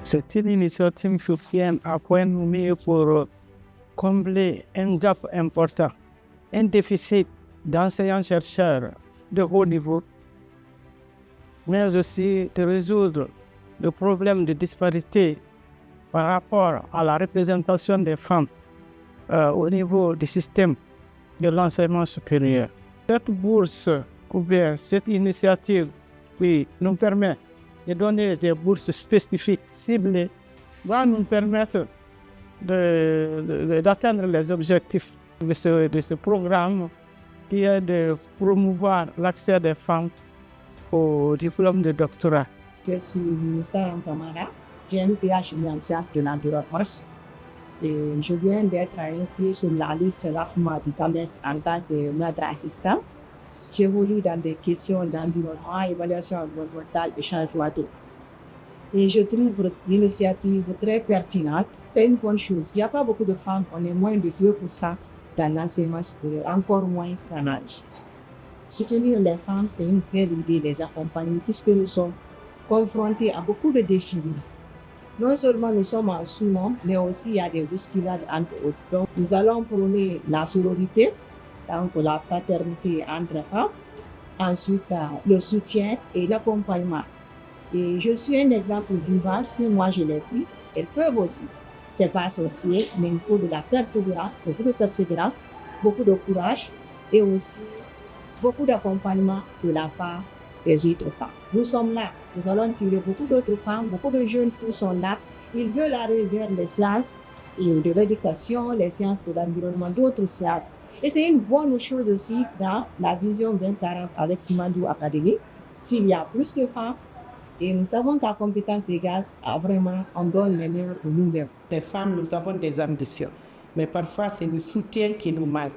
C'est une initiative qui vient à point nommé pour combler un gap important, un déficit d'enseignants-chercheurs de haut niveau, mais aussi de résoudre le problème de disparité par rapport à la représentation des femmes au niveau du système de l'enseignement supérieur. Cette bourse ou bien cette initiative qui nous permet de donner des bourses spécifiques, ciblées, va nous permettre d'atteindre les objectifs de ce programme qui est de promouvoir l'accès des femmes au diplôme de doctorat. Je suis Sarah Kamara, j'ai un PhD en sciences de l'environnement et je viens d'être inscrite sur la liste RAFMA du CAMES en tant que maître assistant. J'évolue dans des questions d'environnement, évaluation environnementale et changement climatique. Et je trouve l'initiative très pertinente. C'est une bonne chose. Il n'y a pas beaucoup de femmes, on est moins de 2% dans l'enseignement supérieur, encore moins dans l'âge. Soutenir les femmes, c'est une belle idée, les accompagner, puisque nous sommes confrontés à beaucoup de défis. Non seulement nous sommes en sous-nombre, mais aussi il y a des bousculades entre autres. Donc nous allons prôner la sororité, donc la fraternité entre femmes, ensuite le soutien et l'accompagnement. Et je suis un exemple vivant, si moi je l'ai pris, elles peuvent aussi. C'est pas associé, mais il faut de la persévérance, beaucoup de courage et aussi beaucoup d'accompagnement de la part des autres femmes. Nous sommes là, nous allons tirer beaucoup d'autres femmes, beaucoup de jeunes filles sont là, ils veulent aller vers les sciences de l'éducation, les sciences de l'environnement, d'autres sciences. Et c'est une bonne chose aussi dans la vision 2040 avec Simandou Academy, s'il y a plus de femmes, et nous savons qu'à compétence égale, vraiment, on donne les meilleurs pour nous-mêmes. Les femmes, nous avons des ambitions, mais parfois c'est le soutien qui nous manque.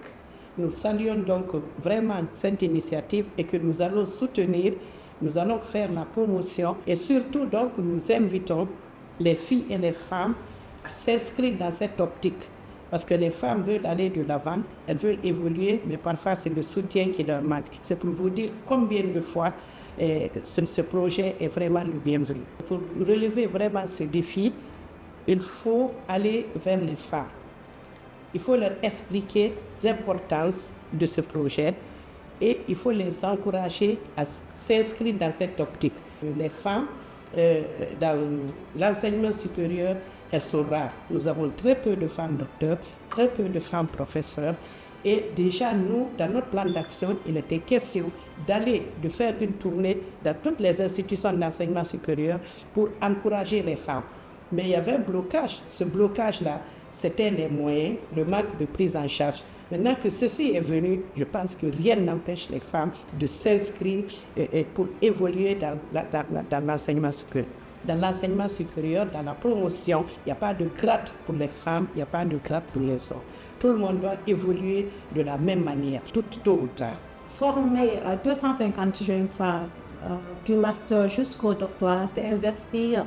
Nous saluons donc vraiment cette initiative et que nous allons soutenir, nous allons faire la promotion et surtout donc nous invitons les filles et les femmes à s'inscrire dans cette optique. Parce que les femmes veulent aller de l'avant, elles veulent évoluer, mais parfois c'est le soutien qui leur manque. C'est pour vous dire combien de fois ce projet est vraiment le bienvenu. Pour relever vraiment ce défi, il faut aller vers les femmes. Il faut leur expliquer l'importance de ce projet et il faut les encourager à s'inscrire dans cette optique. Les femmes, dans l'enseignement supérieur, elles sont rares. Nous avons très peu de femmes docteurs, très peu de femmes professeurs. Et déjà, nous, dans notre plan d'action, il était question de faire une tournée dans toutes les institutions d'enseignement supérieur pour encourager les femmes. Mais il y avait un blocage. Ce blocage-là, c'était les moyens, le manque de prise en charge. Maintenant que ceci est venu, je pense que rien n'empêche les femmes de s'inscrire pour évoluer dans l'enseignement supérieur. Dans l'enseignement supérieur, dans la promotion, il n'y a pas de grade pour les femmes, il n'y a pas de grade pour les hommes. Tout le monde doit évoluer de la même manière, tout tôt ou tard. Former 250 jeunes femmes du master jusqu'au doctorat, c'est investir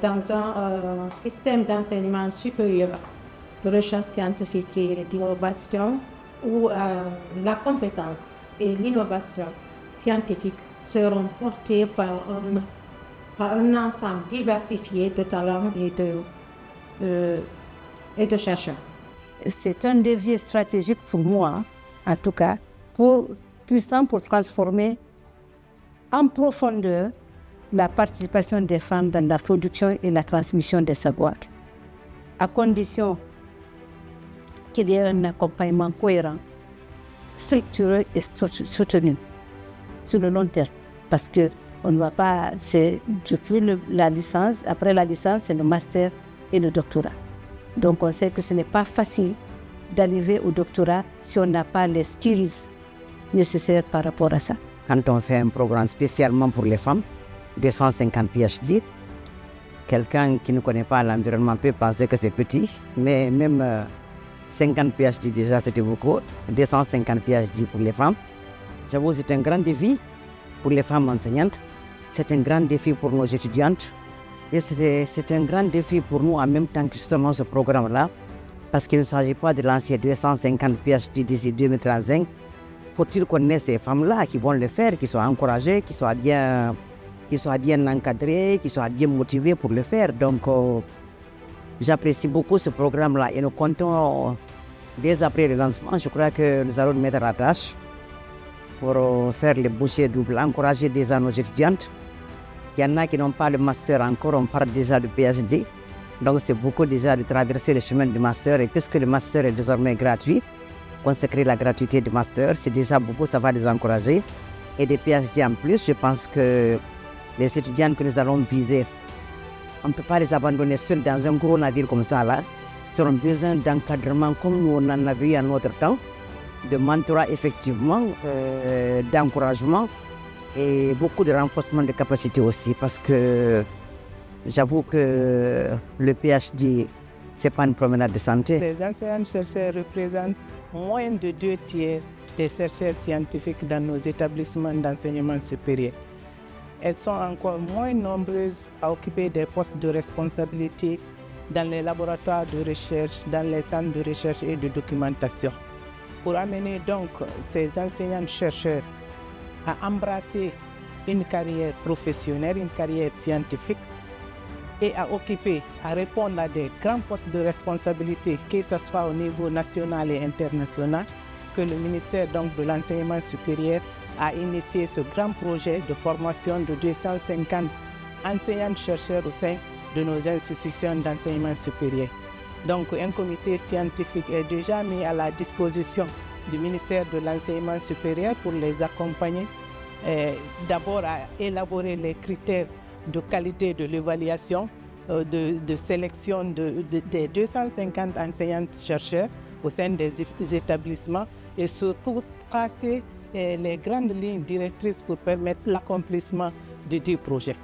dans un système d'enseignement supérieur de recherche scientifique et d'innovation où la compétence et l'innovation scientifique seront portées par un ensemble diversifié de talents et de chercheurs. C'est un défi stratégique pour moi, en tout cas, puissant pour transformer en profondeur la participation des femmes dans la production et la transmission des savoirs, à condition qu'il y ait un accompagnement cohérent, structuré et soutenu sur le long terme. Parce qu'on ne va pas, c'est depuis la licence, après la licence, c'est le master et le doctorat. Donc on sait que ce n'est pas facile d'arriver au doctorat si on n'a pas les skills nécessaires par rapport à ça. Quand on fait un programme spécialement pour les femmes, 250 PhD, quelqu'un qui ne connaît pas l'environnement peut penser que c'est petit, mais même 50 PhD déjà c'était beaucoup, 250 PhD pour les femmes. J'avoue, c'est un grand défi pour les femmes enseignantes, c'est un grand défi pour nos étudiantes. Et c'est un grand défi pour nous en même temps que justement ce programme-là, parce qu'il ne s'agit pas de lancer 250 PhD d'ici 2035. Faut-il qu'on ait ces femmes-là qui vont le faire, qui soient encouragées, qui soient bien qui soient bien encadrés, qui soient bien motivés pour le faire. Donc, j'apprécie beaucoup ce programme-là et nous comptons, dès après le lancement, je crois que nous allons nous mettre à la tâche pour faire les bouchées doubles, encourager déjà nos étudiantes. Il y en a qui n'ont pas le master encore, on parle déjà du PhD. Donc c'est beaucoup déjà de traverser le chemin du master. Et puisque le master est désormais gratuit, consacrer la gratuité du master, c'est déjà beaucoup, ça va les encourager. Et des PhD en plus, je pense que les étudiants que nous allons viser, on ne peut pas les abandonner seuls dans un gros navire comme ça là. Ils auront besoin d'encadrement comme nous on en avait eu en notre temps, de mentorat effectivement, d'encouragement et beaucoup de renforcement de capacité aussi, parce que j'avoue que le PhD, ce n'est pas une promenade de santé. Les enseignants-chercheurs représentent moins de 2/3 des chercheurs scientifiques dans nos établissements d'enseignement supérieur. Elles sont encore moins nombreuses à occuper des postes de responsabilité dans les laboratoires de recherche, dans les centres de recherche et de documentation. Pour amener donc ces enseignants-chercheurs à embrasser une carrière professionnelle, une carrière scientifique et à occuper, à répondre à des grands postes de responsabilité, que ce soit au niveau national et international, que le ministère donc, de l'enseignement supérieur a initié ce grand projet de formation de 250 enseignants-chercheurs au sein de nos institutions d'enseignement supérieur. Donc un comité scientifique est déjà mis à la disposition du ministère de l'enseignement supérieur pour les accompagner, d'abord à élaborer les critères de qualité de l'évaluation, de sélection des 250 enseignants-chercheurs au sein des établissements et surtout tracer les grandes lignes directrices pour permettre l'accomplissement du projet.